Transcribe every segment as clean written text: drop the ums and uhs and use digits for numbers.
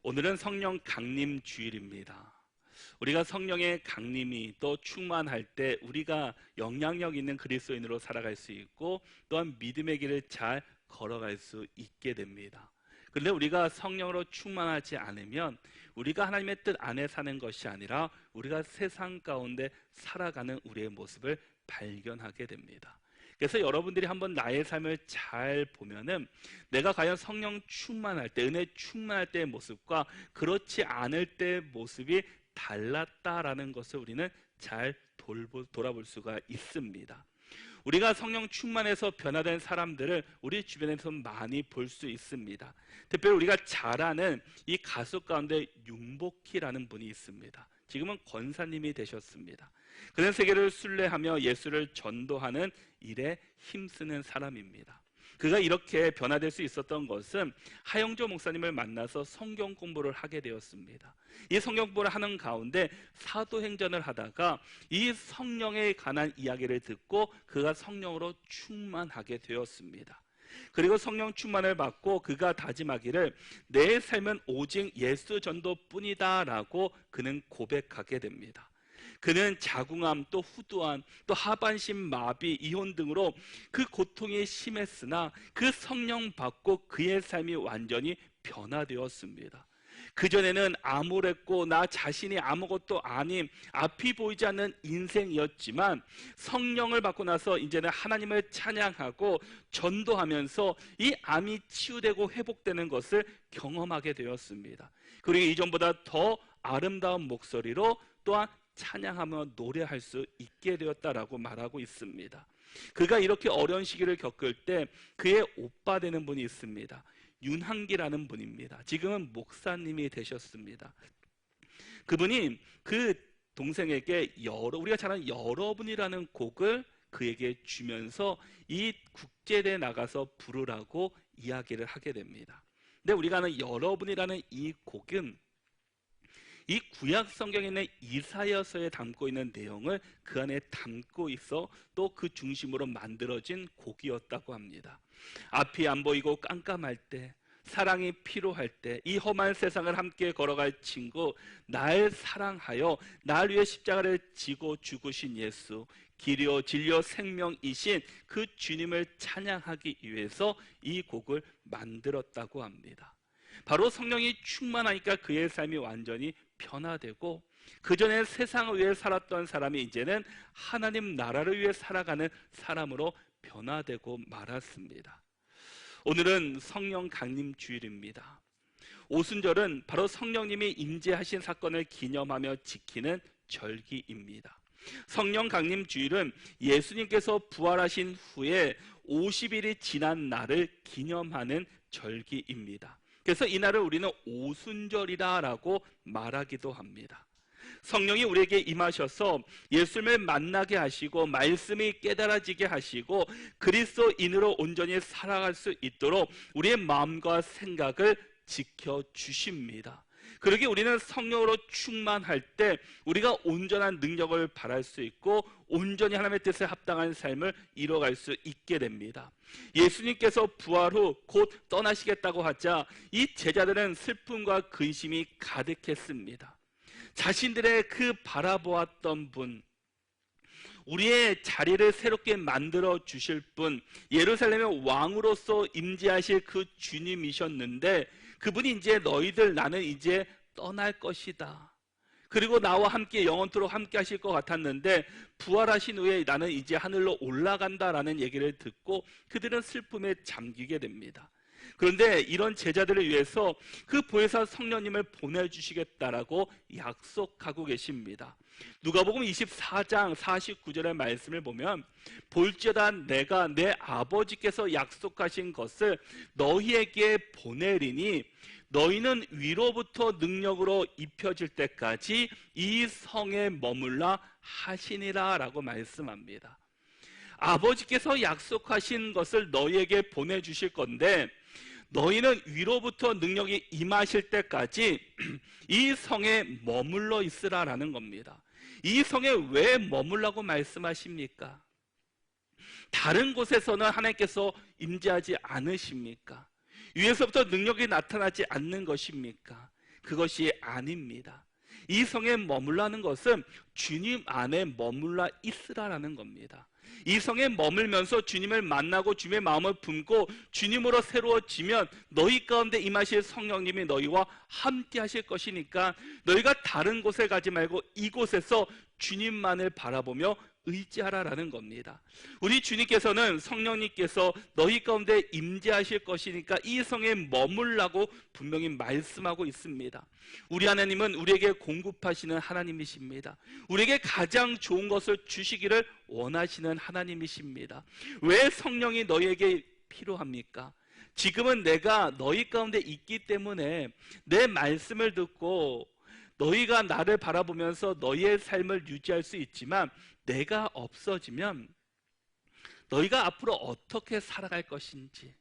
오늘은 성령 강림 주일입니다. 우리가 성령의 강림이 또 충만할 때 우리가 영향력 있는 그리스도인으로 살아갈 수 있고 또한 믿음의 길을 잘 걸어갈 수 있게 됩니다. 그런데 우리가 성령으로 충만하지 않으면 우리가 하나님의 뜻 안에 사는 것이 아니라 우리가 세상 가운데 살아가는 우리의 모습을 발견하게 됩니다. 그래서 여러분들이 한번 나의 삶을 잘 보면은 내가 과연 성령 충만할 때, 은혜 충만할 때의 모습과 그렇지 않을 때의 모습이 달랐다라는 것을 우리는 잘 돌아볼 수가 있습니다. 우리가 성령 충만해서 변화된 사람들을 우리 주변에서 많이 볼 수 있습니다. 특별히 우리가 잘 아는 이 가수 가운데 윤복희라는 분이 있습니다. 지금은 권사님이 되셨습니다. 그는 세계를 순례하며 예수를 전도하는 일에 힘쓰는 사람입니다. 그가 이렇게 변화될 수 있었던 것은 하영조 목사님을 만나서 성경 공부를 하게 되었습니다. 이 성경 공부를 하는 가운데 사도행전을 하다가 이 성령에 관한 이야기를 듣고 그가 성령으로 충만하게 되었습니다. 그리고 성령 충만을 받고 그가 다짐하기를 내 삶은 오직 예수 전도뿐이다 라고 그는 고백하게 됩니다. 그는 자궁암, 또 후두암, 또 하반신 마비, 이혼 등으로 그 고통이 심했으나 그 성령 받고 그의 삶이 완전히 변화되었습니다. 그전에는 암울했고 나 자신이 아무것도 아닌 앞이 보이지 않는 인생이었지만 성령을 받고 나서 이제는 하나님을 찬양하고 전도하면서 이 암이 치유되고 회복되는 것을 경험하게 되었습니다. 그리고 이전보다 더 아름다운 목소리로 또한 찬양하며 노래할 수 있게 되었다라고 말하고 있습니다. 그가 이렇게 어려운 시기를 겪을 때 그의 오빠 되는 분이 있습니다. 윤한기라는 분입니다. 지금은 목사님이 되셨습니다. 그분이 그 동생에게 우리가 잘 아는 여러분이라는 곡을 그에게 주면서 이 국제대에 나가서 부르라고 이야기를 하게 됩니다. 근데 우리가 아는 여러분이라는 이 곡은 이 구약 성경에 있는 이사야서에 담고 있는 내용을 그 안에 담고 있어 또 그 중심으로 만들어진 곡이었다고 합니다. 앞이 안 보이고 깜깜할 때, 사랑이 필요할 때, 이 험한 세상을 함께 걸어갈 친구, 날 사랑하여 날 위해 십자가를 지고 죽으신 예수, 길이요 진리요 생명이신 그 주님을 찬양하기 위해서 이 곡을 만들었다고 합니다. 바로 성령이 충만하니까 그의 삶이 완전히 변화되고 그전에 세상을 위해 살았던 사람이 이제는 하나님 나라를 위해 살아가는 사람으로 변화되고 말았습니다. 오늘은 성령 강림 주일입니다. 오순절은 바로 성령님이 임재하신 사건을 기념하며 지키는 절기입니다. 성령 강림 주일은 예수님께서 부활하신 후에 50일이 지난 날을 기념하는 절기입니다. 그래서 이 날을 우리는 오순절이다라고 말하기도 합니다. 성령이 우리에게 임하셔서 예수님을 만나게 하시고 말씀이 깨달아지게 하시고 그리스도인으로 온전히 살아갈 수 있도록 우리의 마음과 생각을 지켜주십니다. 그러기에 우리는 성령으로 충만할 때 우리가 온전한 능력을 발할 수 있고 온전히 하나님의 뜻에 합당한 삶을 이뤄갈 수 있게 됩니다. 예수님께서 부활 후 곧 떠나시겠다고 하자 이 제자들은 슬픔과 근심이 가득했습니다. 자신들의 그 바라보았던 분, 우리의 자리를 새롭게 만들어 주실 분, 예루살렘의 왕으로서 임재하실 그 주님이셨는데 그분이 이제 너희들 나는 이제 떠날 것이다. 그리고 나와 함께 영원토록 함께 하실 것 같았는데 부활하신 후에 나는 이제 하늘로 올라간다라는 얘기를 듣고 그들은 슬픔에 잠기게 됩니다. 그런데 이런 제자들을 위해서 그 보혜사 성령님을 보내주시겠다라고 약속하고 계십니다. 누가복음 24장 49절의 말씀을 보면 볼지어다 내가 내 아버지께서 약속하신 것을 너희에게 보내리니 너희는 위로부터 능력으로 입혀질 때까지 이 성에 머물라 하시니라 라고 말씀합니다. 아버지께서 약속하신 것을 너희에게 보내주실 건데 너희는 위로부터 능력이 임하실 때까지 이 성에 머물러 있으라라는 겁니다. 이 성에 왜 머물라고 말씀하십니까? 다른 곳에서는 하나님께서 임재하지 않으십니까? 위에서부터 능력이 나타나지 않는 것입니까? 그것이 아닙니다. 이 성에 머물라는 것은 주님 안에 머물러 있으라라는 겁니다. 이 성에 머물면서 주님을 만나고 주님의 마음을 품고 주님으로 새로워지면 너희 가운데 임하실 성령님이 너희와 함께 하실 것이니까 너희가 다른 곳에 가지 말고 이곳에서 주님만을 바라보며 의지하라라는 겁니다. 우리 주님께서는 성령님께서 너희 가운데 임재하실 것이니까 이 성에 머물라고 분명히 말씀하고 있습니다. 우리 하나님은 우리에게 공급하시는 하나님이십니다. 우리에게 가장 좋은 것을 주시기를 원하시는 하나님이십니다. 왜 성령이 너희에게 필요합니까? 지금은 내가 너희 가운데 있기 때문에 내 말씀을 듣고 너희가 나를 바라보면서 너희의 삶을 유지할 수 있지만 내가 없어지면 너희가 앞으로 어떻게 살아갈 것인지,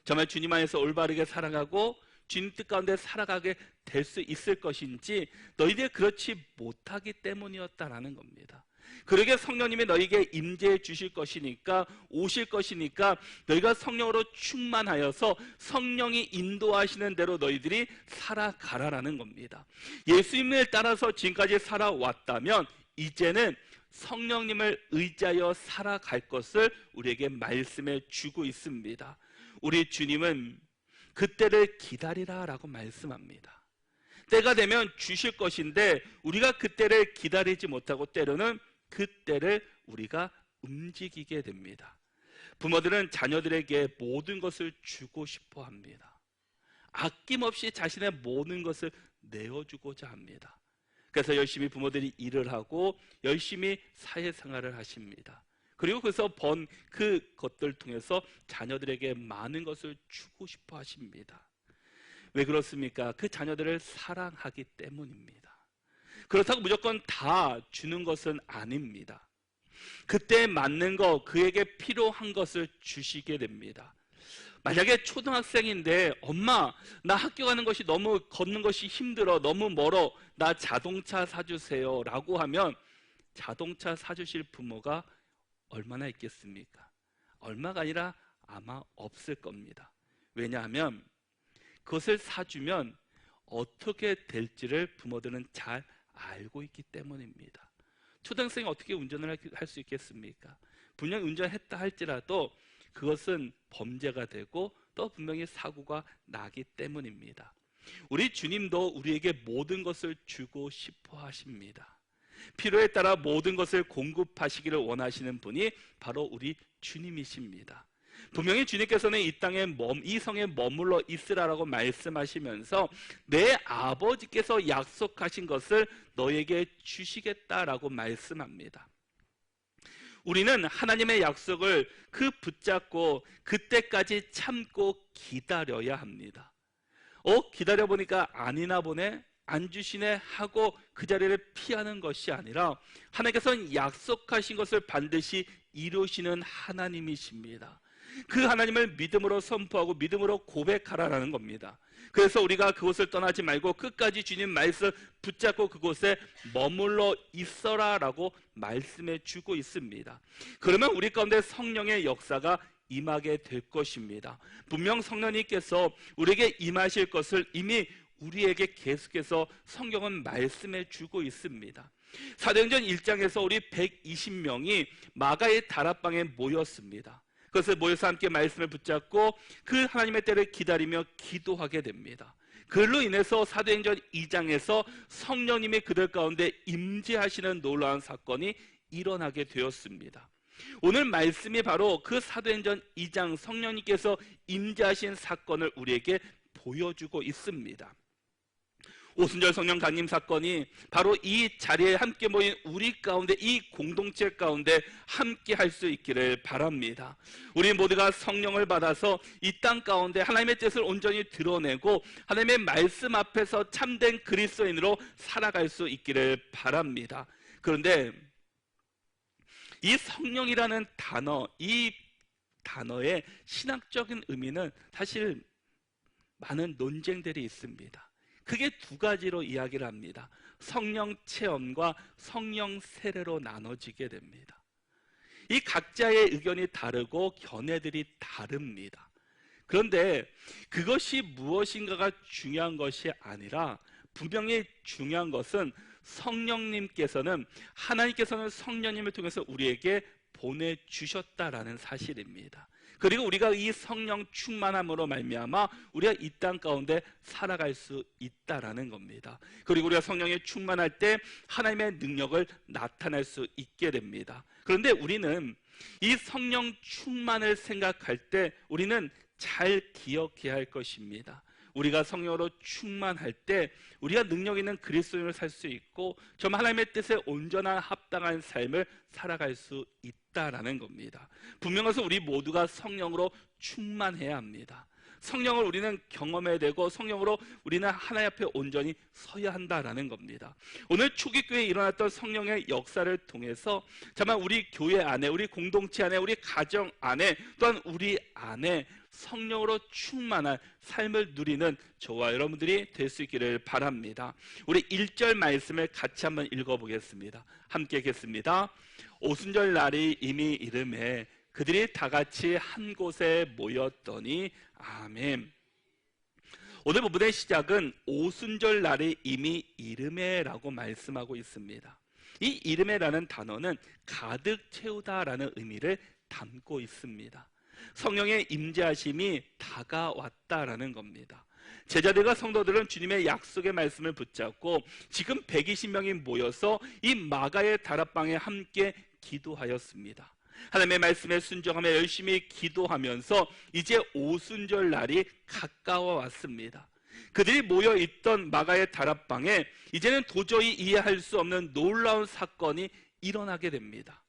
정말 주님 안에서 올바르게 살아가고 주님 뜻 가운데 살아가게 될 수 있을 것인지 너희들이 그렇지 못하기 때문이었다라는 겁니다. 그러게 성령님이 너희에게 임재해 주실 것이니까, 오실 것이니까 너희가 성령으로 충만하여서 성령이 인도하시는 대로 너희들이 살아가라라는 겁니다. 예수님을 따라서 지금까지 살아왔다면 이제는 성령님을 의지하여 살아갈 것을 우리에게 말씀해 주고 있습니다. 우리 주님은 그때를 기다리라 라고 말씀합니다. 때가 되면 주실 것인데 우리가 그때를 기다리지 못하고 때로는 그때를 우리가 움직이게 됩니다. 부모들은 자녀들에게 모든 것을 주고 싶어 합니다. 아낌없이 자신의 모든 것을 내어주고자 합니다. 그래서 열심히 부모들이 일을 하고 열심히 사회생활을 하십니다. 그리고 그래서 번 그것들 통해서 자녀들에게 많은 것을 주고 싶어 하십니다. 왜 그렇습니까? 그 자녀들을 사랑하기 때문입니다. 그렇다고 무조건 다 주는 것은 아닙니다. 그때 맞는 것, 그에게 필요한 것을 주시게 됩니다. 만약에 초등학생인데 엄마 나 학교 가는 것이 너무 걷는 것이 힘들어, 너무 멀어, 나 자동차 사주세요 라고 하면 자동차 사주실 부모가 얼마나 있겠습니까? 얼마가 아니라 아마 없을 겁니다. 왜냐하면 그것을 사주면 어떻게 될지를 부모들은 잘 알고 있기 때문입니다. 초등학생이 어떻게 운전을 할 수 있겠습니까? 분명 운전했다 할지라도 그것은 범죄가 되고 또 분명히 사고가 나기 때문입니다. 우리 주님도 우리에게 모든 것을 주고 싶어 하십니다. 필요에 따라 모든 것을 공급하시기를 원하시는 분이 바로 우리 주님이십니다. 분명히 주님께서는 이 땅에 이 성에 머물러 있으라라고 말씀하시면서 내 아버지께서 약속하신 것을 너에게 주시겠다라고 말씀합니다. 우리는 하나님의 약속을 붙잡고 그때까지 참고 기다려야 합니다. 기다려보니까 아니나 보네, 안 주시네 하고 그 자리를 피하는 것이 아니라 하나님께서는 약속하신 것을 반드시 이루시는 하나님이십니다. 그 하나님을 믿음으로 선포하고 믿음으로 고백하라라는 겁니다. 그래서 우리가 그곳을 떠나지 말고 끝까지 주님 말씀 붙잡고 그곳에 머물러 있어라라고 말씀해 주고 있습니다. 그러면 우리 가운데 성령의 역사가 임하게 될 것입니다. 분명 성령님께서 우리에게 임하실 것을 이미 우리에게 계속해서 성경은 말씀해 주고 있습니다. 사도행전 1장에서 우리 120명이 마가의 다락방에 모였습니다. 그것을 모여서 함께 말씀을 붙잡고 그 하나님의 때를 기다리며 기도하게 됩니다. 그걸로 인해서 사도행전 2장에서 성령님이 그들 가운데 임재하시는 놀라운 사건이 일어나게 되었습니다. 오늘 말씀이 바로 그 사도행전 2장 성령님께서 임재하신 사건을 우리에게 보여주고 있습니다. 오순절 성령 강림 사건이 바로 이 자리에 함께 모인 우리 가운데, 이 공동체 가운데 함께 할 수 있기를 바랍니다. 우리 모두가 성령을 받아서 이 땅 가운데 하나님의 뜻을 온전히 드러내고 하나님의 말씀 앞에서 참된 그리스도인으로 살아갈 수 있기를 바랍니다. 그런데 이 성령이라는 단어, 이 단어의 신학적인 의미는 사실 많은 논쟁들이 있습니다. 크게 두 가지로 이야기를 합니다. 성령 체험과 성령 세례로 나눠지게 됩니다. 이 각자의 의견이 다르고 견해들이 다릅니다. 그런데 그것이 무엇인가가 중요한 것이 아니라 분명히 중요한 것은 하나님께서는 성령님을 통해서 우리에게 보내주셨다라는 사실입니다. 그리고 우리가 이 성령 충만함으로 말미암아 우리가 이 땅 가운데 살아갈 수 있다라는 겁니다. 그리고 우리가 성령에 충만할 때 하나님의 능력을 나타낼 수 있게 됩니다. 그런데 우리는 이 성령 충만을 생각할 때 우리는 잘 기억해야 할 것입니다. 우리가 성령으로 충만할 때 우리가 능력 있는 그리스도인을 살 수 있고 정말 하나님의 뜻에 온전한 합당한 삶을 살아갈 수 있다라는 겁니다. 분명해서 우리 모두가 성령으로 충만해야 합니다. 성령을 우리는 경험해야 되고 성령으로 우리는 하나님 앞에 온전히 서야 한다라는 겁니다. 오늘 초기교회에 일어났던 성령의 역사를 통해서 정말 우리 교회 안에, 우리 공동체 안에, 우리 가정 안에, 또한 우리 안에 성령으로 충만한 삶을 누리는 저와 여러분들이 될 수 있기를 바랍니다. 우리 1절 말씀을 같이 한번 읽어보겠습니다. 함께 읽겠습니다. 오순절 날이 이미 이름에 그들이 다 같이 한 곳에 모였더니 아멘. 오늘 본문의 시작은 오순절 날이 이미 이름에라고 말씀하고 있습니다. 이 이름에라는 단어는 가득 채우다라는 의미를 담고 있습니다. 성령의 임재하심이 다가왔다라는 겁니다. 제자들과 성도들은 주님의 약속의 말씀을 붙잡고 지금 120명이 모여서 이 마가의 다락방에 함께 기도하였습니다. 하나님의 말씀에 순종하며 열심히 기도하면서 이제 오순절 날이 가까워 왔습니다. 그들이 모여있던 마가의 다락방에 이제는 도저히 이해할 수 없는 놀라운 사건이 일어나게 됩니다.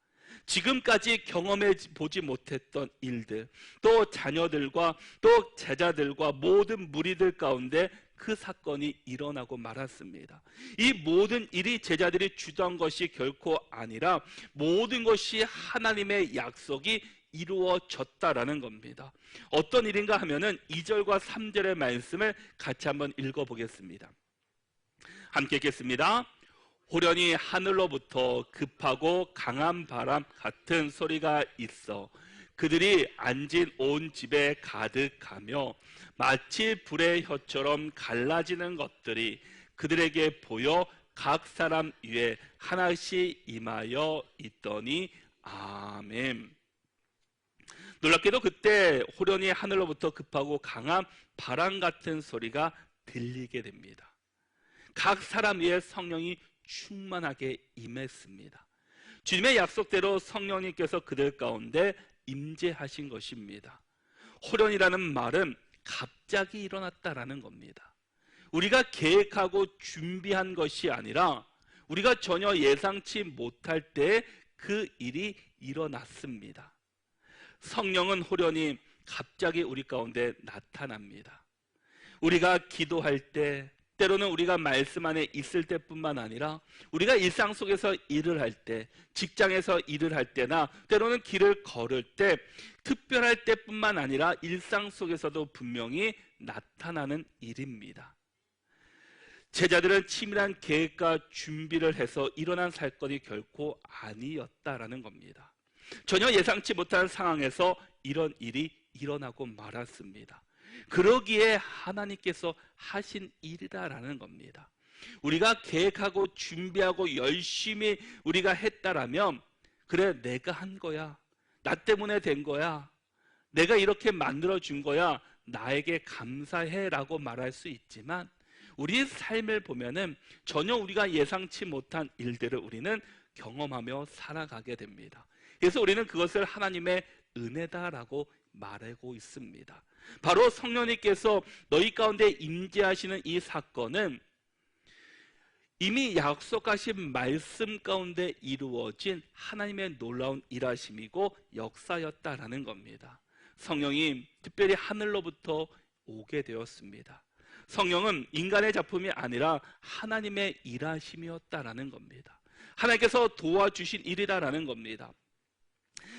지금까지 경험해 보지 못했던 일들, 또 자녀들과 또 제자들과 모든 무리들 가운데 그 사건이 일어나고 말았습니다. 이 모든 일이 제자들이 주도한 것이 결코 아니라 모든 것이 하나님의 약속이 이루어졌다라는 겁니다. 어떤 일인가 하면은 2절과 3절의 말씀을 같이 한번 읽어보겠습니다. 함께 읽겠습니다. 호련히 하늘로부터 급하고 강한 바람 같은 소리가 있어 그들이 앉은 온 집에 가득하며 마치 불의 혀처럼 갈라지는 것들이 그들에게 보여 각 사람 위에 하나씩 임하여 있더니 아멘. 놀랍게도 그때 호련히 하늘로부터 급하고 강한 바람 같은 소리가 들리게 됩니다. 각 사람 위에 성령이 충만하게 임했습니다. 주님의 약속대로 성령님께서 그들 가운데 임재하신 것입니다. 호련이라는 말은 갑자기 일어났다라는 겁니다. 우리가 계획하고 준비한 것이 아니라 우리가 전혀 예상치 못할 때 그 일이 일어났습니다. 성령은 호련히 갑자기 우리 가운데 나타납니다. 우리가 기도할 때, 때로는 우리가 말씀 안에 있을 때뿐만 아니라 우리가 일상 속에서 일을 할 때, 직장에서 일을 할 때나 때로는 길을 걸을 때, 특별할 때뿐만 아니라 일상 속에서도 분명히 나타나는 일입니다. 제자들은 치밀한 계획과 준비를 해서 일어난 사건이 결코 아니었다라는 겁니다. 전혀 예상치 못한 상황에서 이런 일이 일어나고 말았습니다. 그러기에 하나님께서 하신 일이다라는 겁니다. 우리가 계획하고 준비하고 열심히 우리가 했다라면 그래 내가 한 거야, 나 때문에 된 거야, 내가 이렇게 만들어준 거야, 나에게 감사해라고 말할 수 있지만 우리의 삶을 보면은 전혀 우리가 예상치 못한 일들을 우리는 경험하며 살아가게 됩니다. 그래서 우리는 그것을 하나님의 은혜다라고 말하고 있습니다. 바로 성령님께서 너희 가운데 임재하시는 이 사건은 이미 약속하신 말씀 가운데 이루어진 하나님의 놀라운 일하심이고 역사였다라는 겁니다. 성령이 특별히 하늘로부터 오게 되었습니다. 성령은 인간의 작품이 아니라 하나님의 일하심이었다라는 겁니다. 하나님께서 도와주신 일이라는 겁니다.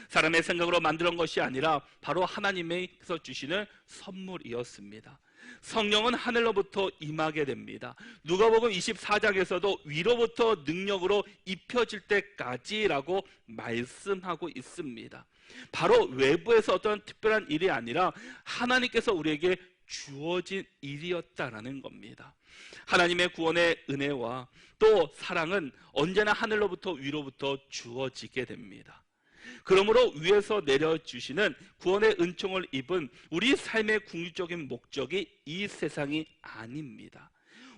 사람의 생각으로 만든 것이 아니라 바로 하나님께서 주시는 선물이었습니다. 성령은 하늘로부터 임하게 됩니다. 누가복음 24장에서도 위로부터 능력으로 입혀질 때까지라고 말씀하고 있습니다. 바로 외부에서 어떤 특별한 일이 아니라 하나님께서 우리에게 주어진 일이었다라는 겁니다. 하나님의 구원의 은혜와 또 사랑은 언제나 하늘로부터 위로부터 주어지게 됩니다. 그러므로 위에서 내려주시는 구원의 은총을 입은 우리 삶의 궁극적인 목적이 이 세상이 아닙니다.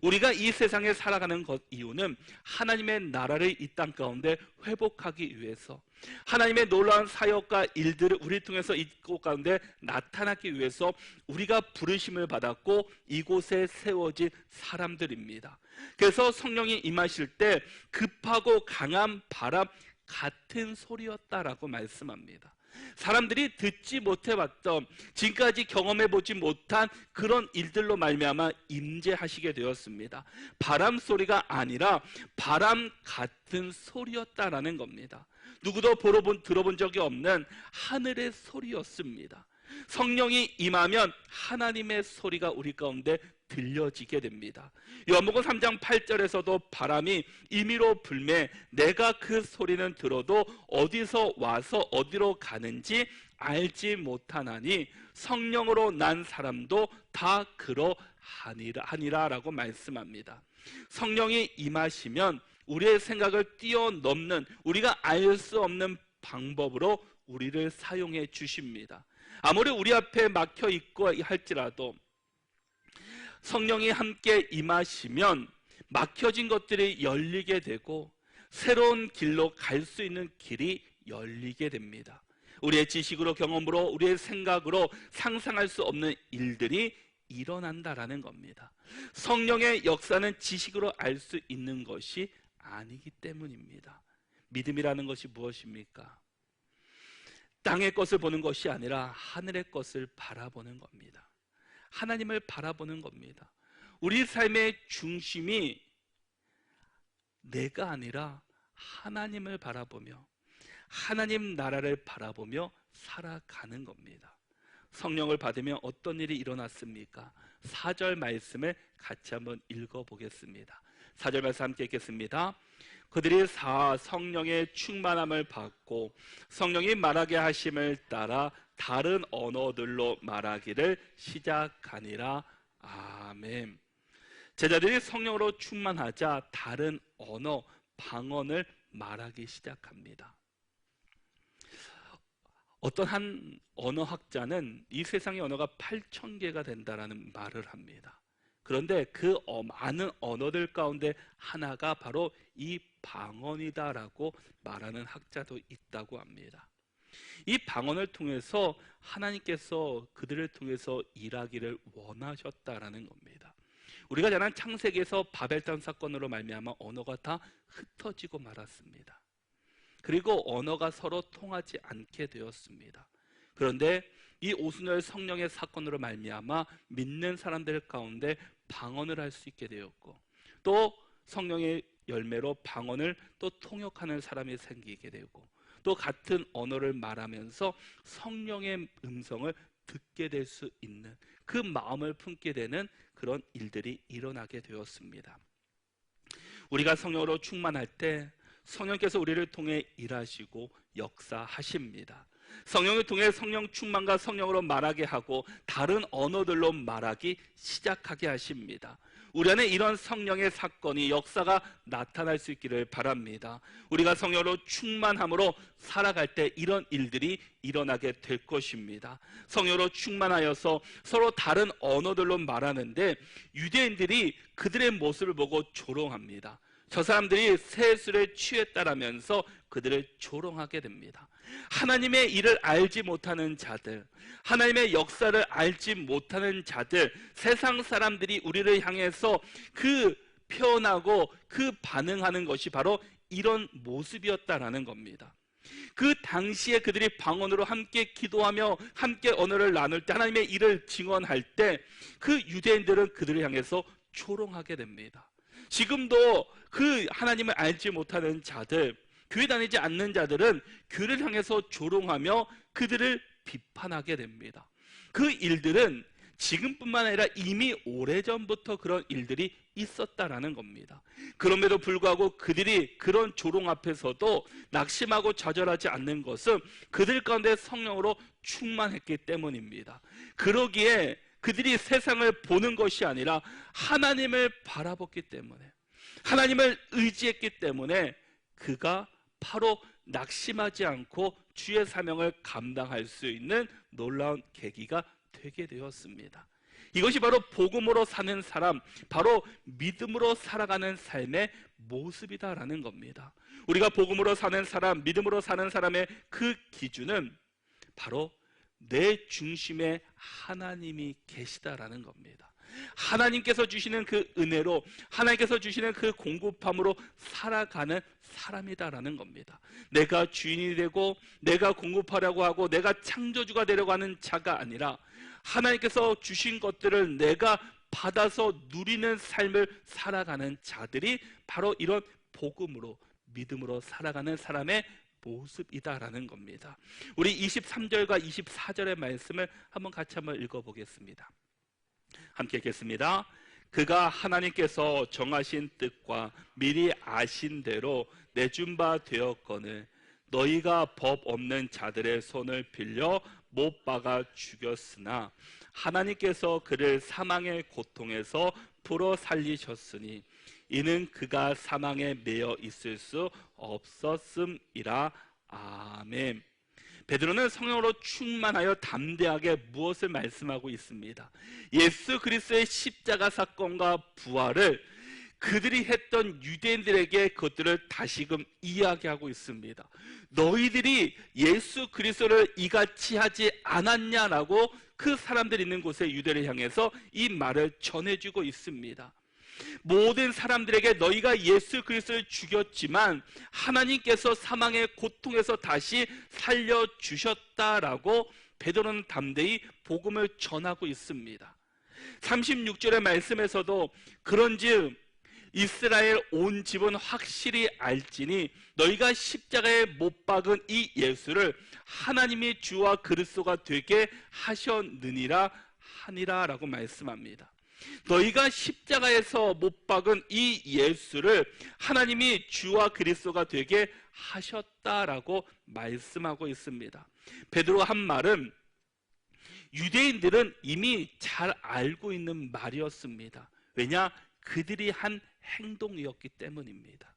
우리가 이 세상에 살아가는 것 이유는 하나님의 나라를 이 땅 가운데 회복하기 위해서, 하나님의 놀라운 사역과 일들을 우리 통해서 이 곳 가운데 나타나기 위해서 우리가 부르심을 받았고 이곳에 세워진 사람들입니다. 그래서 성령이 임하실 때 급하고 강한 바람 같은 소리였다라고 말씀합니다. 사람들이 듣지 못해봤던, 지금까지 경험해보지 못한 그런 일들로 말미암아 임재하시게 되었습니다. 바람 소리가 아니라 바람 같은 소리였다라는 겁니다. 누구도 들어본 적이 없는 하늘의 소리였습니다. 성령이 임하면 하나님의 소리가 우리 가운데 들려지게 됩니다. 요한복음 3장 8절에서도 바람이 임의로 불매 내가 그 소리는 들어도 어디서 와서 어디로 가는지 알지 못하나니 성령으로 난 사람도 다 그러하니라 라고 말씀합니다. 성령이 임하시면 우리의 생각을 뛰어넘는, 우리가 알 수 없는 방법으로 우리를 사용해 주십니다. 아무리 우리 앞에 막혀 있고 할지라도 성령이 함께 임하시면 막혀진 것들이 열리게 되고 새로운 길로 갈 수 있는 길이 열리게 됩니다. 우리의 지식으로, 경험으로, 우리의 생각으로 상상할 수 없는 일들이 일어난다라는 겁니다. 성령의 역사는 지식으로 알 수 있는 것이 아니기 때문입니다. 믿음이라는 것이 무엇입니까? 땅의 것을 보는 것이 아니라 하늘의 것을 바라보는 겁니다. 하나님을 바라보는 겁니다. 우리 삶의 중심이 내가 아니라 하나님을 바라보며 하나님 나라를 바라보며 살아가는 겁니다. 성령을 받으면 어떤 일이 일어났습니까? 4절 말씀을 같이 한번 읽어보겠습니다. 4절 말씀 함께 읽겠습니다. 그들이 성령의 충만함을 받고 성령이 말하게 하심을 따라 다른 언어들로 말하기를 시작하니라. 아멘. 제자들이 성령으로 충만하자 다른 언어, 방언을 말하기 시작합니다. 어떤 한 언어학자는 이 세상의 언어가 8,000개가 된다라는 말을 합니다. 그런데 그 많은 언어들 가운데 하나가 바로 이 방언이다라고 말하는 학자도 있다고 합니다. 이 방언을 통해서 하나님께서 그들을 통해서 일하기를 원하셨다라는 겁니다. 우리가 잘 아는 창세기에서 바벨탑 사건으로 말미암아 언어가 다 흩어지고 말았습니다. 그리고 언어가 서로 통하지 않게 되었습니다. 그런데 이 오순절 성령의 사건으로 말미암아 믿는 사람들 가운데 방언을 할 수 있게 되었고, 또 성령의 열매로 방언을 또 통역하는 사람이 생기게 되고, 또 같은 언어를 말하면서 성령의 음성을 듣게 될 수 있는 그 마음을 품게 되는 그런 일들이 일어나게 되었습니다. 우리가 성령으로 충만할 때 성령께서 우리를 통해 일하시고 역사하십니다. 성령을 통해 성령 충만과 성령으로 말하게 하고 다른 언어들로 말하기 시작하게 하십니다. 우리 안에 이런 성령의 사건이, 역사가 나타날 수 있기를 바랍니다. 우리가 성령으로 충만함으로 살아갈 때 이런 일들이 일어나게 될 것입니다. 성령으로 충만하여서 서로 다른 언어들로 말하는데 유대인들이 그들의 모습을 보고 조롱합니다. 저 사람들이 세술에 취했다라면서 그들을 조롱하게 됩니다. 하나님의 일을 알지 못하는 자들, 하나님의 역사를 알지 못하는 자들, 세상 사람들이 우리를 향해서 그 표현하고 그 반응하는 것이 바로 이런 모습이었다라는 겁니다. 그 당시에 그들이 방언으로 함께 기도하며 함께 언어를 나눌 때, 하나님의 일을 증언할 때 그 유대인들은 그들을 향해서 조롱하게 됩니다. 지금도 그 하나님을 알지 못하는 자들, 교회 다니지 않는 자들은 교회를 향해서 조롱하며 그들을 비판하게 됩니다. 그 일들은 지금뿐만 아니라 이미 오래전부터 그런 일들이 있었다라는 겁니다. 그럼에도 불구하고 그들이 그런 조롱 앞에서도 낙심하고 좌절하지 않는 것은 그들 가운데 성령으로 충만했기 때문입니다. 그러기에 그들이 세상을 보는 것이 아니라 하나님을 바라봤기 때문에, 하나님을 의지했기 때문에 그가 바로 낙심하지 않고 주의 사명을 감당할 수 있는 놀라운 계기가 되게 되었습니다. 이것이 바로 복음으로 사는 사람, 바로 믿음으로 살아가는 삶의 모습이다라는 겁니다. 우리가 복음으로 사는 사람, 믿음으로 사는 사람의 그 기준은 바로 내 중심에 하나님이 계시다라는 겁니다. 하나님께서 주시는 그 은혜로, 하나님께서 주시는 그 공급함으로 살아가는 사람이다라는 겁니다. 내가 주인이 되고 내가 공급하려고 하고 내가 창조주가 되려고 하는 자가 아니라 하나님께서 주신 것들을 내가 받아서 누리는 삶을 살아가는 자들이 바로 이런 복음으로, 믿음으로 살아가는 사람의 모습이다라는 겁니다. 우리 23절과 24절의 말씀을 같이 한번 읽어보겠습니다. 함께 읽겠습니다. 그가 하나님께서 정하신 뜻과 미리 아신 대로 내준 바 되었거늘 너희가 법 없는 자들의 손을 빌려 못 박아 죽였으나 하나님께서 그를 사망의 고통에서 풀어 살리셨으니 이는 그가 사망에 매여 있을 수 없었음이라. 아멘. 베드로는 성령으로 충만하여 담대하게 무엇을 말씀하고 있습니다? 예수 그리스도의 십자가 사건과 부활을 그들이 했던 유대인들에게 그것들을 다시금 이야기하고 있습니다. 너희들이 예수 그리스도를 이같이 하지 않았냐라고 그 사람들이 있는 곳에 유대를 향해서 이 말을 전해주고 있습니다. 모든 사람들에게 너희가 예수 그리스도를 죽였지만 하나님께서 사망의 고통에서 다시 살려주셨다라고 베드로는 담대히 복음을 전하고 있습니다. 36절의 말씀에서도 그런즉 이스라엘 온 집은 확실히 알지니 너희가 십자가에 못 박은 이 예수를 하나님이 주와 그리스도가 되게 하셨느니라 하니라라고 말씀합니다. 너희가 십자가에서 못 박은 이 예수를 하나님이 주와 그리스도가 되게 하셨다라고 말씀하고 있습니다. 베드로가 한 말은 유대인들은 이미 잘 알고 있는 말이었습니다. 왜냐? 그들이 한 행동이었기 때문입니다.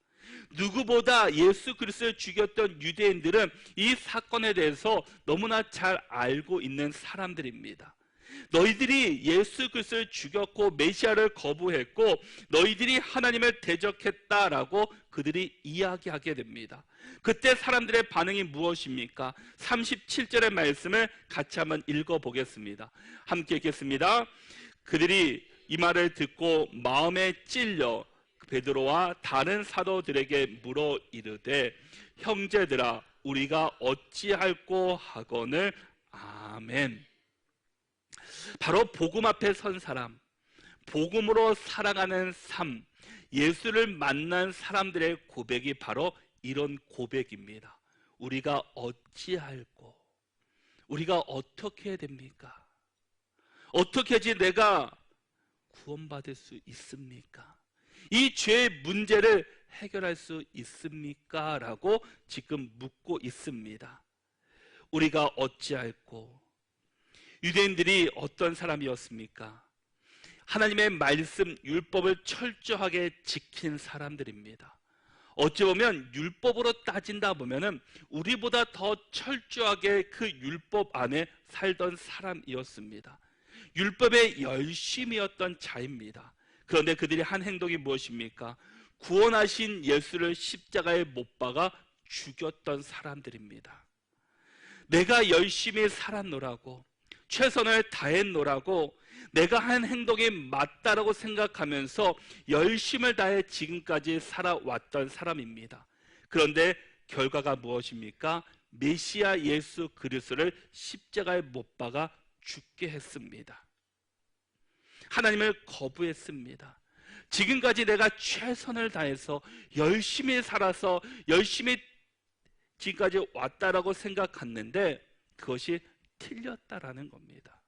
누구보다 예수 그리스도를 죽였던 유대인들은 이 사건에 대해서 너무나 잘 알고 있는 사람들입니다. 너희들이 예수 그리스도를 죽였고 메시아를 거부했고 너희들이 하나님을 대적했다라고 그들이 이야기하게 됩니다. 그때 사람들의 반응이 무엇입니까? 37절의 말씀을 같이 한번 읽어보겠습니다. 함께 읽겠습니다. 그들이 이 말을 듣고 마음에 찔려 베드로와 다른 사도들에게 물어 이르되 형제들아 우리가 어찌할꼬 하거늘. 아멘. 바로 복음 앞에 선 사람, 복음으로 살아가는 삶, 예수를 만난 사람들의 고백이 바로 이런 고백입니다. 우리가 어찌할꼬, 우리가 어떻게 해야 됩니까? 어떻게 해야지 내가 구원받을 수 있습니까? 이 죄의 문제를 해결할 수 있습니까? 라고 지금 묻고 있습니다. 우리가 어찌할꼬. 유대인들이 어떤 사람이었습니까? 하나님의 말씀, 율법을 철저하게 지킨 사람들입니다. 어찌 보면 율법으로 따진다 보면은 우리보다 더 철저하게 그 율법 안에 살던 사람이었습니다. 율법의 열심이었던 자입니다. 그런데 그들이 한 행동이 무엇입니까? 구원하신 예수를 십자가에 못 박아 죽였던 사람들입니다. 내가 열심히 살았노라고, 최선을 다했노라고, 내가 한 행동이 맞다라고 생각하면서 열심을 다해 지금까지 살아왔던 사람입니다. 그런데 결과가 무엇입니까? 메시아 예수 그리스도를 십자가에 못 박아 죽게 했습니다. 하나님을 거부했습니다. 지금까지 내가 최선을 다해서 열심히 살아서 열심히 지금까지 왔다라고 생각했는데 그것이 틀렸다라는 겁니다.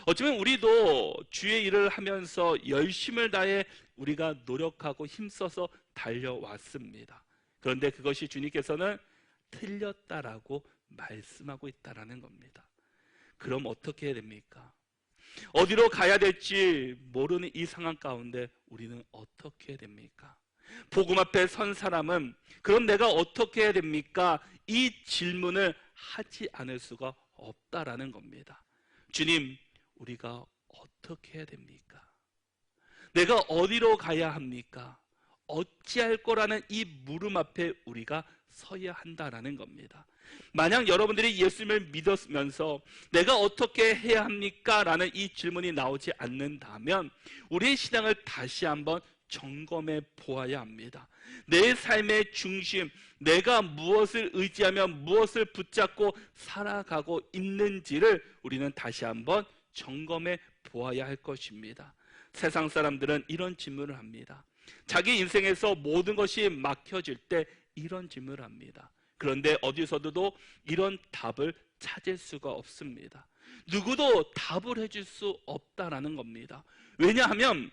어쩌면 우리도 주의 일을 하면서 열심을 다해 우리가 노력하고 힘써서 달려왔습니다. 그런데 그것이 주님께서는 틀렸다라고 말씀하고 있다라는 겁니다. 그럼 어떻게 해야 됩니까? 어디로 가야 될지 모르는 이 상황 가운데 우리는 어떻게 해야 됩니까? 복음 앞에 선 사람은 그럼 내가 어떻게 해야 됩니까? 이 질문을 하지 않을 수가 없다라는 겁니다. 주님, 우리가 어떻게 해야 됩니까? 내가 어디로 가야 합니까? 어찌할 거라는 이 물음 앞에 우리가 서야 한다라는 겁니다. 만약 여러분들이 예수님을 믿었으면서 내가 어떻게 해야 합니까? 라는 이 질문이 나오지 않는다면 우리의 신앙을 다시 한번 점검해 보아야 합니다. 내 삶의 중심, 내가 무엇을 의지하며 무엇을 붙잡고 살아가고 있는지를 우리는 다시 한번 점검해 보아야 할 것입니다. 세상 사람들은 이런 질문을 합니다. 자기 인생에서 모든 것이 막혀질 때 이런 질문을 합니다. 그런데 어디서도 이런 답을 찾을 수가 없습니다. 누구도 답을 해줄 수 없다라는 겁니다. 왜냐하면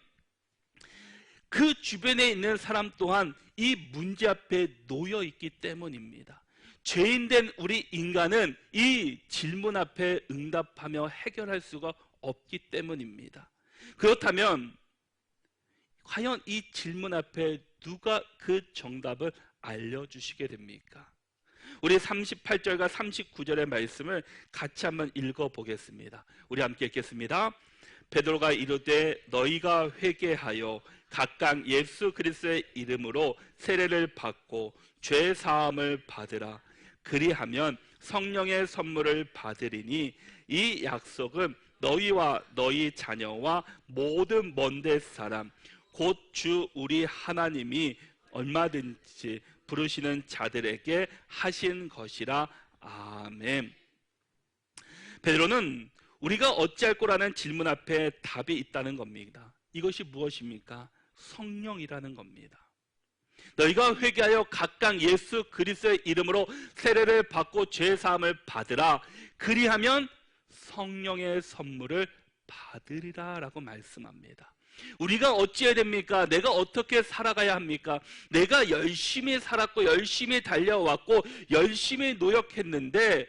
그 주변에 있는 사람 또한 이 문제 앞에 놓여 있기 때문입니다. 죄인된 우리 인간은 이 질문 앞에 응답하며 해결할 수가 없기 때문입니다. 그렇다면 과연 이 질문 앞에 누가 그 정답을 알려주시게 됩니까? 우리 38절과 39절의 말씀을 같이 한번 읽어보겠습니다. 우리 함께 읽겠습니다. 베드로가 이르되 너희가 회개하여 각각 예수 그리스도의 이름으로 세례를 받고 죄 사함을 받으라. 그리하면 성령의 선물을 받으리니 이 약속은 너희와 너희 자녀와 모든 먼데 사람 곧 주 우리 하나님이 얼마든지 부르시는 자들에게 하신 것이라. 아멘. 베드로는 우리가 어찌할 거라는 질문 앞에 답이 있다는 겁니다. 이것이 무엇입니까? 성령이라는 겁니다. 너희가 회개하여 각각 예수 그리스도의 이름으로 세례를 받고 죄 사함을 받으라. 그리하면 성령의 선물을 받으리라 라고 말씀합니다. 우리가 어찌해야 됩니까? 내가 어떻게 살아가야 합니까? 내가 열심히 살았고 열심히 달려왔고 열심히 노력했는데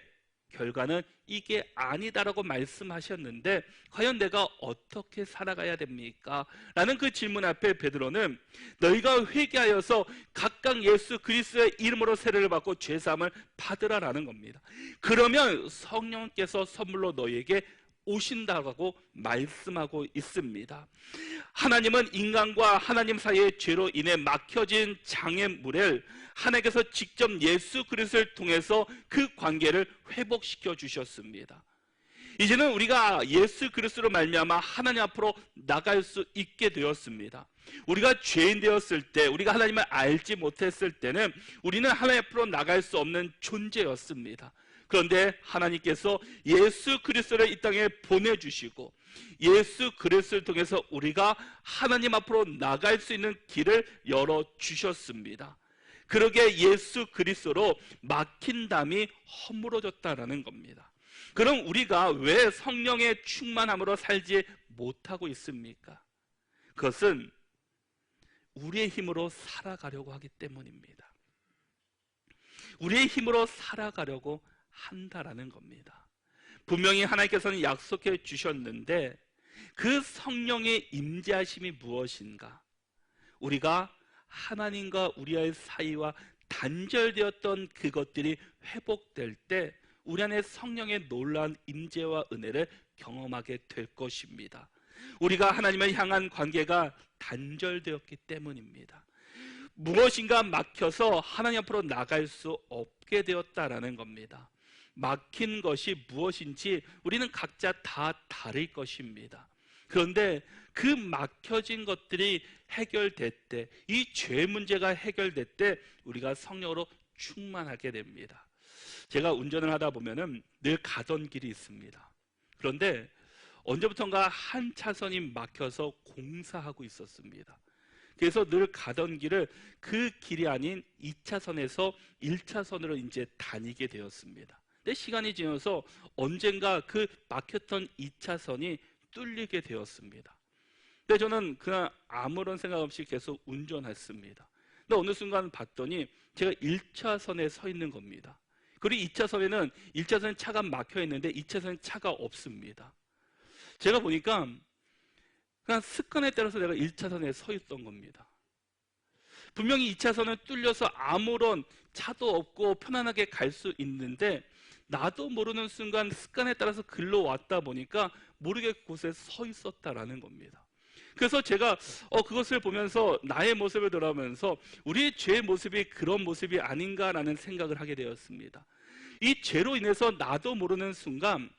결과는 이게 아니다라고 말씀하셨는데 과연 내가 어떻게 살아가야 됩니까? 라는 그 질문 앞에 베드로는 너희가 회개하여서 각각 예수 그리스도의 이름으로 세례를 받고 죄사함을 받으라라는 겁니다. 그러면 성령께서 선물로 너희에게 오신다고 말씀하고 있습니다. 하나님은 인간과 하나님 사이의 죄로 인해 막혀진 장애물을 하나님께서 직접 예수 그리스도를 통해서 그 관계를 회복시켜 주셨습니다. 이제는 우리가 예수 그리스도로 말미암아 하나님 앞으로 나갈 수 있게 되었습니다. 우리가 죄인 되었을 때, 우리가 하나님을 알지 못했을 때는 우리는 하나님 앞으로 나갈 수 없는 존재였습니다. 그런데 하나님께서 예수 그리스도를 이 땅에 보내주시고 예수 그리스도를 통해서 우리가 하나님 앞으로 나갈 수 있는 길을 열어주셨습니다. 그러게 예수 그리스도로 막힌 담이 허물어졌다라는 겁니다. 그럼 우리가 왜 성령의 충만함으로 살지 못하고 있습니까? 그것은 우리의 힘으로 살아가려고 하기 때문입니다. 우리의 힘으로 살아가려고 한다라는 겁니다. 분명히 하나님께서는 약속해 주셨는데 그 성령의 임재하심이 무엇인가? 우리가 하나님과 우리의 사이와 단절되었던 그것들이 회복될 때 우리 안에 성령의 놀라운 임재와 은혜를 경험하게 될 것입니다. 우리가 하나님을 향한 관계가 단절되었기 때문입니다. 무엇인가 막혀서 하나님 앞으로 나갈 수 없게 되었다라는 겁니다. 막힌 것이 무엇인지 우리는 각자 다 다를 것입니다. 그런데 그 막혀진 것들이 해결될 때, 이 죄 문제가 해결될 때 우리가 성령으로 충만하게 됩니다. 제가 운전을 하다 보면은 늘 가던 길이 있습니다. 그런데 언제부턴가 한 차선이 막혀서 공사하고 있었습니다. 그래서 늘 가던 길을 그 길이 아닌 2차선에서 1차선으로 이제 다니게 되었습니다. 근데 시간이 지나서 언젠가 그 막혔던 2차선이 뚫리게 되었습니다. 근데 저는 그냥 아무런 생각 없이 계속 운전했습니다. 근데 어느 순간 봤더니 제가 1차선에 서 있는 겁니다. 그리고 2차선에는 1차선에 차가 막혀 있는데 2차선에 차가 없습니다. 제가 보니까 그냥 습관에 따라서 내가 1차선에 서 있던 겁니다. 분명히 2차선을 뚫려서 아무런 차도 없고 편안하게 갈 수 있는데 나도 모르는 순간 습관에 따라서 글로 왔다 보니까 모르게 그곳에 서 있었다라는 겁니다. 그래서 제가 그것을 보면서 나의 모습을 돌아보면서 우리의 죄의 모습이 그런 모습이 아닌가라는 생각을 하게 되었습니다. 이 죄로 인해서 나도 모르는 순간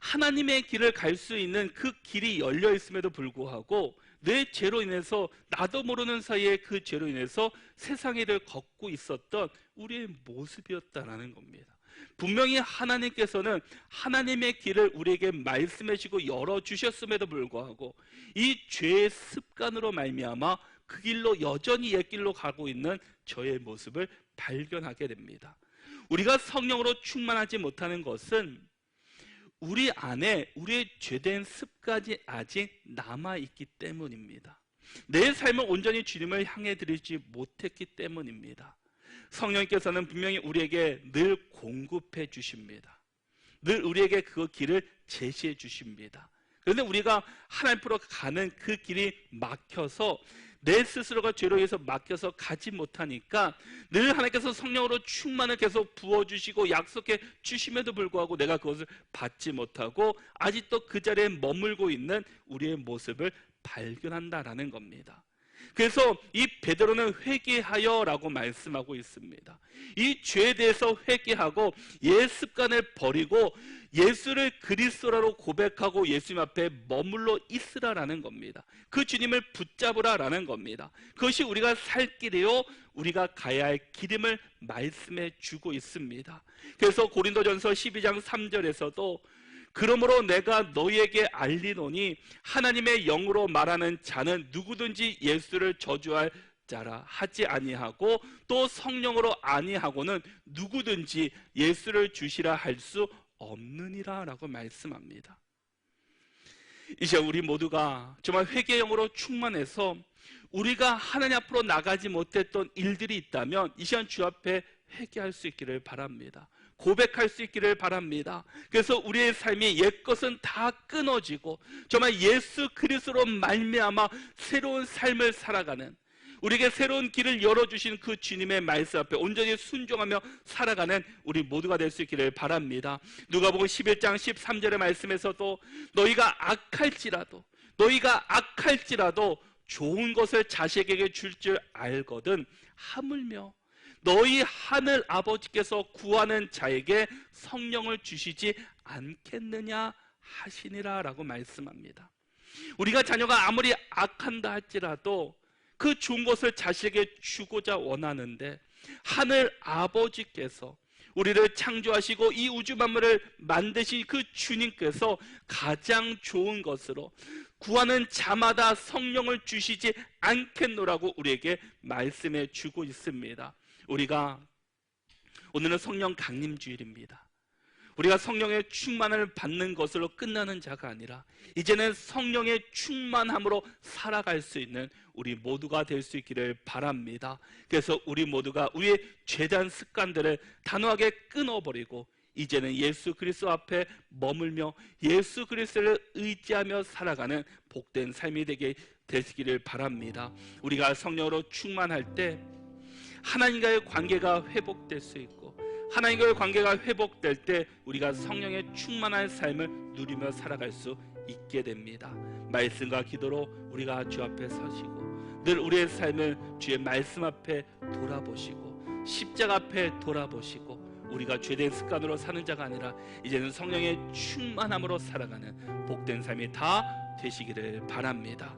하나님의 길을 갈 수 있는 그 길이 열려 있음에도 불구하고 내 죄로 인해서 나도 모르는 사이에 그 죄로 인해서 세상의 길을 걷고 있었던 우리의 모습이었다라는 겁니다. 분명히 하나님께서는 하나님의 길을 우리에게 말씀해 주시고 열어주셨음에도 불구하고 이 죄의 습관으로 말미암아 그 길로 여전히 옛 길로 가고 있는 저의 모습을 발견하게 됩니다. 우리가 성령으로 충만하지 못하는 것은 우리 안에 우리의 죄된 습관이 아직 남아있기 때문입니다. 내 삶을 온전히 주님을 향해 드리지 못했기 때문입니다. 성령님께서는 분명히 우리에게 늘 공급해 주십니다. 늘 우리에게 그 길을 제시해 주십니다. 그런데 우리가 하나님 앞으로 가는 그 길이 막혀서 내 스스로가 죄로 인해서 막혀서 가지 못하니까 늘 하나님께서 성령으로 충만을 계속 부어주시고 약속해 주심에도 불구하고 내가 그것을 받지 못하고 아직도 그 자리에 머물고 있는 우리의 모습을 발견한다라는 겁니다. 그래서 이 베드로는 회개하여 라고 말씀하고 있습니다. 이 죄에 대해서 회개하고 옛 습관을 버리고 예수를 그리스도라고 고백하고 예수님 앞에 머물러 있으라라는 겁니다. 그 주님을 붙잡으라라는 겁니다. 그것이 우리가 살 길이요 우리가 가야 할 길임을 말씀해 주고 있습니다. 그래서 고린도전서 12장 3절에서도 그러므로 내가 너희에게 알리노니 하나님의 영으로 말하는 자는 누구든지 예수를 저주할 자라 하지 아니하고 또 성령으로 아니하고는 누구든지 예수를 주시라 할 수 없느니라 라고 말씀합니다. 이제 우리 모두가 정말 회개의 영으로 충만해서 우리가 하나님 앞으로 나가지 못했던 일들이 있다면 이 시간 주 앞에 회개할 수 있기를 바랍니다. 고백할 수 있기를 바랍니다. 그래서 우리의 삶이 옛것은 다 끊어지고 정말 예수 그리스도로 말미암아 새로운 삶을 살아가는 우리에게 새로운 길을 열어주신 그 주님의 말씀 앞에 온전히 순종하며 살아가는 우리 모두가 될 수 있기를 바랍니다. 누가복음 11장 13절의 말씀에서도 너희가 악할지라도 좋은 것을 자식에게 줄 줄 알거든 하물며 너희 하늘 아버지께서 구하는 자에게 성령을 주시지 않겠느냐 하시니라 라고 말씀합니다. 우리가 자녀가 아무리 악한다 할지라도 그 좋은 것을 자식에게 주고자 원하는데 하늘 아버지께서 우리를 창조하시고 이 우주 만물을 만드신 그 주님께서 가장 좋은 것으로 구하는 자마다 성령을 주시지 않겠노라고 우리에게 말씀해 주고 있습니다. 우리가 오늘은 성령 강림 주일입니다. 우리가 성령의 충만을 받는 것으로 끝나는 자가 아니라 이제는 성령의 충만함으로 살아갈 수 있는 우리 모두가 될 수 있기를 바랍니다. 그래서 우리 모두가 우리의 죄단 습관들을 단호하게 끊어버리고 이제는 예수 그리스도 앞에 머물며 예수 그리스도를 의지하며 살아가는 복된 삶이 되시기를 바랍니다. 우리가 성령으로 충만할 때 하나님과의 관계가 회복될 수 있고 하나님과의 관계가 회복될 때 우리가 성령의 충만한 삶을 누리며 살아갈 수 있게 됩니다. 말씀과 기도로 우리가 주 앞에 서시고 늘 우리의 삶을 주의 말씀 앞에 돌아보시고 십자가 앞에 돌아보시고 우리가 죄된 습관으로 사는 자가 아니라 이제는 성령의 충만함으로 살아가는 복된 삶이 다 되시기를 바랍니다.